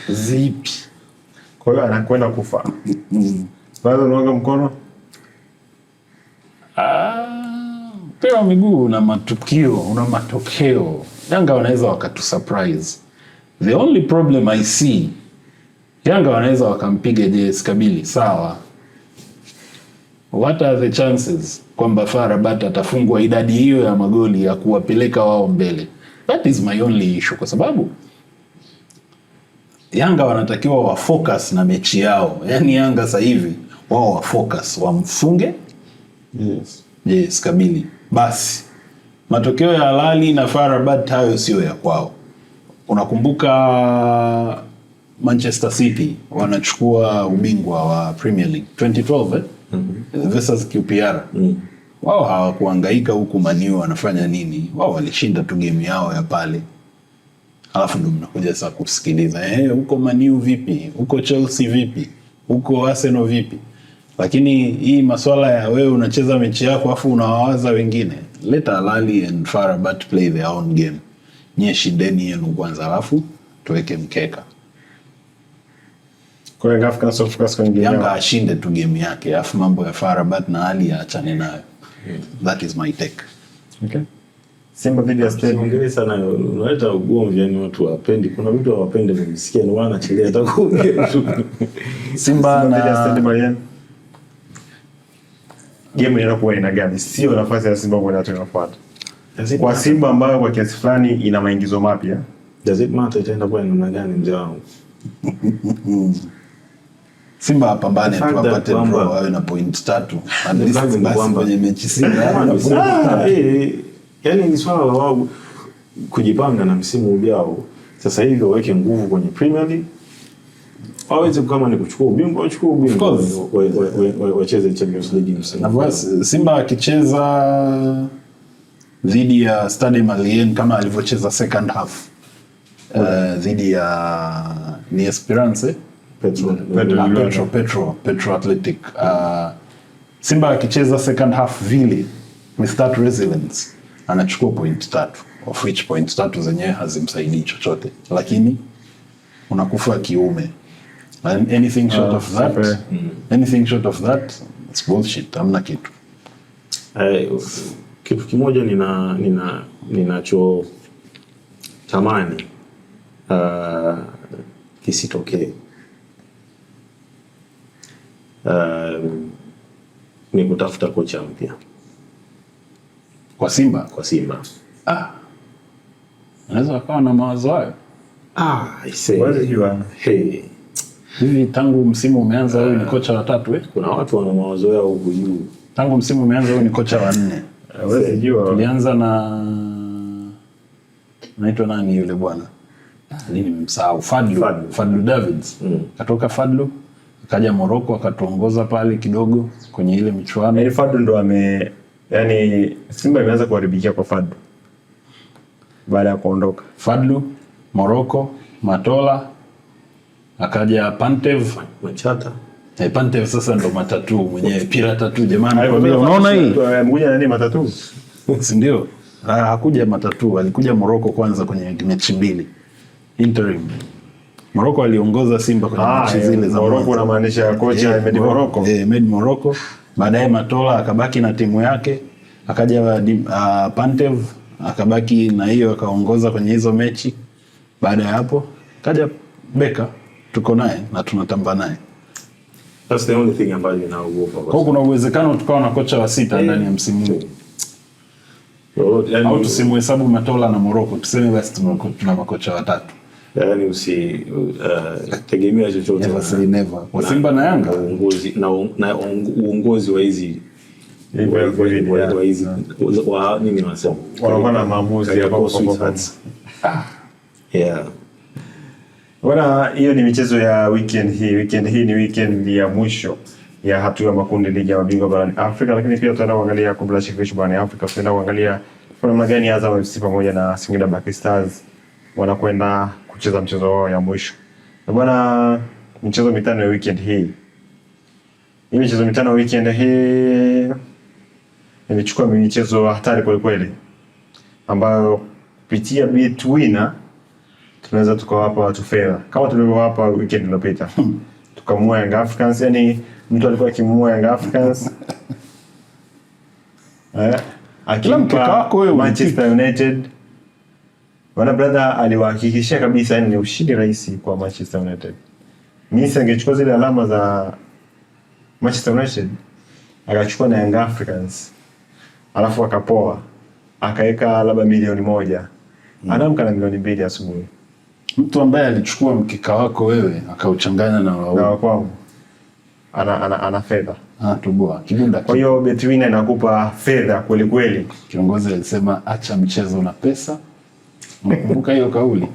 Speaker 3: Zipi?
Speaker 1: Kwa hiyo anakwenda kufa. Bado unaunga mkono?
Speaker 3: Mpira wa miguu una matokeo. Yanga wanaweza wakatu surprise. The only problem I see, Yanga wanaweza wakampiga JS Kabylie, sawa. What are the chances kwamba FAR Rabat atafungwa idadi hiyo ya magoli ya kuwapeleka wao mbele? That is my only issue, kwa sababu Yanga wanatakiwa wa focus na mechi yao. Yaani Yanga sasa hivi wao wa focus wamfunge JS Kabylie. Basi matokeo ya Lali na FAR Rabat hayo sio ya kwao. Unakumbuka Manchester City wanachukua ubingwa wa Premier League 2012 versus QPR. wao hawakuhangaika huku Man U wanafanya nini. Wao walishinda tu game yao ya pale. Alafu ndo mnakuja sasa kusikiliza huko Man U vipi, huko Chelsea vipi, huko Arsenal vipi. Lakini hii masuala ya wewe unacheza mechi yako afu unawawaza wengine, let Al Ahly and FAR Rabat play their own game. Nyie shindeni yenu kwanza, alafu tuweke mkeka.
Speaker 1: Kwa hiyo Africans focus kwenye game.
Speaker 3: Yanga ashinde tu game yake, alafu mambo ya FAR Rabat na Ahly aachane nayo. That is my take.
Speaker 1: Okay. Simba dhidi ya Stade.
Speaker 2: Ongea sana, unaleta ugomvi, yani watu wapendi. Kuna vitu hawapendi kumsikia, ndio maana anachelea hata kuongea.
Speaker 3: Simba
Speaker 1: dhidi ya
Speaker 3: na
Speaker 1: Stade Malien. Game inakuwa ina gani? Sio nafasi ya Simba kwa tunafuata. Kwa Simba ambayo kwa kiasi fulani ina maingizo mapya.
Speaker 2: Does it matter itaenda kwa namna gani mzee wangu?
Speaker 3: Simba apambane tu apate draw awe na point 3. At least basi kwenye mechi Simba.
Speaker 2: Yani ni swala la wao kujipanga na msimu ujao. Sasa hivi waweke nguvu kwenye Premier League. Waweze kama ni kuchukua ubingwa, wachukue ubingwa. Wacheze Champions League msimu.
Speaker 3: Simba akicheza dhidi ya Stade Malien kama alivyocheza second half dhidi ya ni Esperance Petro Athletic. Simba akicheza second half vile with that resilience anachukua point 3, of which point 3 zenyewe hazimsaidii chochote, lakini unakufa kiume. And anything short of that it's bullshit. Hamna kitu.
Speaker 2: Kitu kimoja ninacho tamani kisitokee ni kutafuta kocha mpya
Speaker 3: kwa Simba. Anaweza akawa na mawazo hayo.
Speaker 2: I say hey,
Speaker 3: hivi tangu msimu umeanza wewe ni kocha wa 3
Speaker 2: kuna watu wana mawazo yao huko juu.
Speaker 3: Tangu msimu umeanza wewe ni kocha wa 4.
Speaker 1: Wewe jua.
Speaker 3: Tulianza na naitwa nani yule bwana? Nini nimemsahau? Fadlu Davids. Katoka Fadlu akaja Morocco akatuongoza pale kidogo kwenye ile michuano.
Speaker 1: Yaani Fadlu ndo yani Simba imeanza kuharibikia kwa Fadlu baada ya kuondoka.
Speaker 3: Fadlu, Morocco, Matola, akaja Pantev,
Speaker 2: Machata.
Speaker 3: Pantev sasa ndo matatu mwenyewe, pira tatu jamani. Unaona hii?
Speaker 1: Mkuja nani matatu?
Speaker 3: Si ndio? Hakuja matatu, alikuja Morocco kwanza kwenye mechi 2. Interim. Morocco aliongoza Simba kwenye mechi zile za
Speaker 1: Morocco, unamaanisha kocha Medi Morocco.
Speaker 3: Medi Morocco. Baadaye Matola akabaki na timu yake, akaja Pantev akabaki na hiyo akaongoza kwenye hizo mechi. Baada ya hapo kaja Beka, tuko naye na tunatamba naye.
Speaker 2: That's the only thing ambayo ninaogopa.
Speaker 3: Kwa kuna uwezekano tukawa na kocha wa 6 ndani ya msimu huu. Au tusimhesabu Matola na Morocco, tuseme basi tuna makocha 3.
Speaker 2: Yaani tegemea chochote.
Speaker 3: Never say never. Kwa Simba na Yanga
Speaker 2: uongozi wa hizi wa nini wanasema?
Speaker 1: Wanakuwa na maamuzi ya Bwana, hiyo ni michezo ya weekend hii. Weekend hii ni weekend ya mwisho ya hatua ya makundi ligi ya mabingwa barani Afrika, lakini pia tutaenda kuangalia kombe la shirikisho barani Afrika. Tutaenda kuangalia kwa namna gani Azam FC pamoja na Singida Black Stars wanakwenda kucheza mchezo wao ya mwisho. Na bwana, michezo mitano ya weekend hii. Hii michezo mitano ya weekend hii imechukua michezo hatari kweli kweli, ambayo kupitia bet winner tunaweza tukawapa watu fedha kama tulivyowapa weekend iliyopita. Tukamua Young Africans, yani mtu alikuwa akimua Young Africans akimpa Manchester United. Wana brother aliwahakikishia kabisa ni ushindi rahisi kwa Manchester United. Messi angechukua zile alama za Manchester United akachukua na Young Africans, alafu akapoa akaweka labda milioni 1, anaamka na milioni 2 asubuhi.
Speaker 3: Mtu ambaye alichukua mkeka wako wewe akauchanganya na
Speaker 1: wao kwangu ana fedha
Speaker 3: tubua kibunda.
Speaker 1: Kwa hiyo Betwina inakupa fedha kweli kweli.
Speaker 3: Kiongozi alisema acha mchezo na pesa. Mkumbuka hiyo kauli?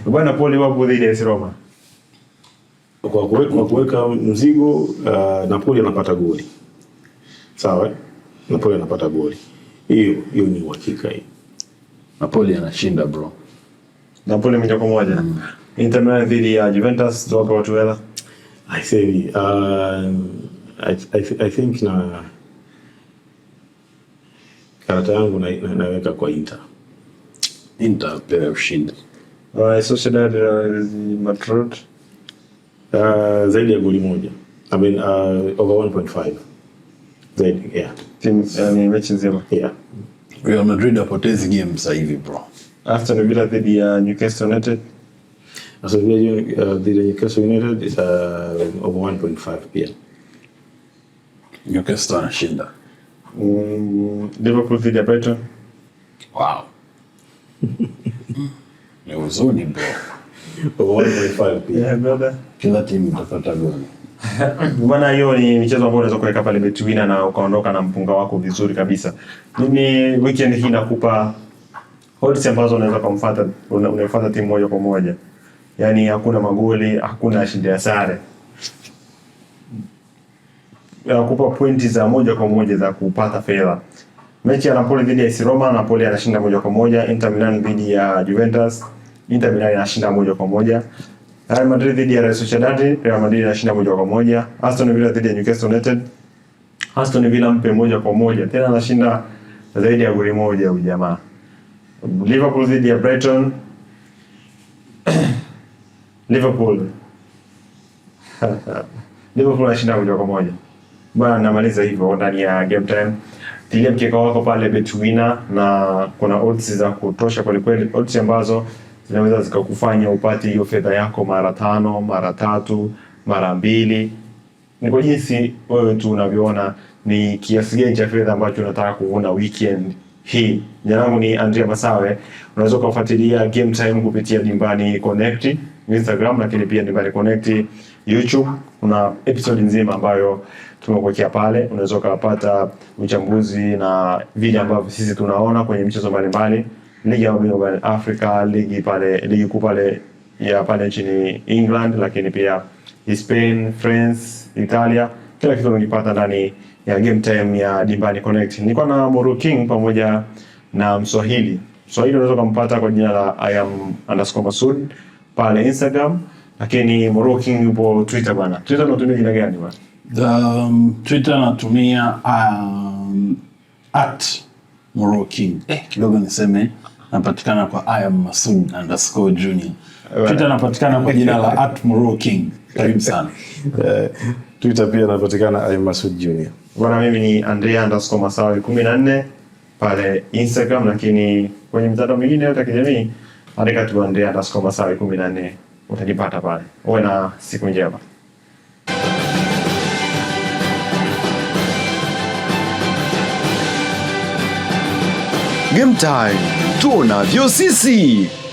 Speaker 1: Bwana Poli wapo dhidi ya AS Roma.
Speaker 2: Kwa kuweka mzigo Napoli anapata goli. Sawa, Napoli anapata goli. Hiyo ni uhakika hiyo.
Speaker 3: Napoli anashinda bro.
Speaker 1: Napoli 1-1. Inter Milan dhidi ya Juventus, tuwape watu hela.
Speaker 2: I say I think na karata yangu naweka kwa Inter.
Speaker 3: Inter pia ushindi.
Speaker 1: Sociedad Madrid
Speaker 2: zaidi ya goli moja. I mean over 1.5. Zaidi, yeah.
Speaker 1: Team yani mechi nzima.
Speaker 2: Yeah.
Speaker 3: Real Madrid apotezi game sasa hivi bro.
Speaker 1: Aston Villa dhidi ya Newcastle United.
Speaker 2: Aston Villa dhidi ya Newcastle United is over 1.5 pia.
Speaker 3: Newcastle anashinda.
Speaker 1: Liverpool dhidi ya Brighton.
Speaker 3: Wow. Ni uzuri bro.
Speaker 2: Over 1.5 pia.
Speaker 1: Yeah, brother.
Speaker 3: Kila timu itapata goli.
Speaker 1: Bwana, hiyo ni michezo ambayo unaweza kuweka pale Betwina na ukaondoka na mpunga wako vizuri kabisa. Mimi weekend hii nakupa odds ambazo unaweza kumfuata, unafuata timu moja kwa moja. Yaani hakuna magoli, hakuna shida ya sare. Nakupa pointi za moja kwa moja za kupata fedha. Mechi ya Napoli dhidi ya AS Roma, Napoli anashinda moja kwa moja. Inter Milan dhidi ya Juventus, Inter Milan anashinda moja kwa moja. Real Madrid dhidi ya Real Sociedad, Real Madrid anashinda moja kwa moja. Aston Villa dhidi ya Newcastle United, Aston Villa mpe moja kwa moja. Tena anashinda zaidi ya goli moja huyu jamaa. Liverpool dhidi ya Brighton. Liverpool anashinda moja kwa moja. Bwana, namaliza hivyo ndani ya game time. Tilia mkeka wako pale Betwina na kuna odds za kutosha kwa kweli, odds ambazo zinaweza zikakufanya upate hiyo fedha yako mara 5, mara 3, mara 2. Ni kwa jinsi wewe tu unavyoona ni kiasi gani cha fedha ambacho unataka kuvuna weekend hii. Jina langu ni Andrea Masawe. Unaweza kufuatilia Game Time kupitia Dimbani Connect Instagram, lakini pia Dimbani Connect YouTube. Kuna episode nzima ambayo tumekuwekea pale. Unaweza kupata uchambuzi na video ambavyo sisi tunaona kwenye michezo mbalimbali. Ligi ya mabingwa Afrika, ligi kuu pale ya pale nchini England, lakini pia Spain, France, Italia. Kila kitu unakipata ndani ya Game Time ya Dimbani Connect. Nilikuwa na Moro King pamoja na Mswahili. Mswahili unaweza kumpata kwa jina la @Masud pale Instagram, lakini Moro King yupo Twitter bana. Twitter unatumia jina gani bana?
Speaker 3: Twitter natumia @Moro King. Kidogo niseme napatikana kwa @Masud_Junior. Twitter napatikana kwa jina la @Moro King. Karibu sana.
Speaker 2: Twitter pia napatikana Masud Junior.
Speaker 1: Bwana, mimi ni Andrea_Masawe 14 pale Instagram, lakini kwenye mitandao mingine yote ya kijamii andika tu Andrea_Masawe 14 utanipata pale. Uwe na siku njema.
Speaker 4: Game Time, tunavyo sisi.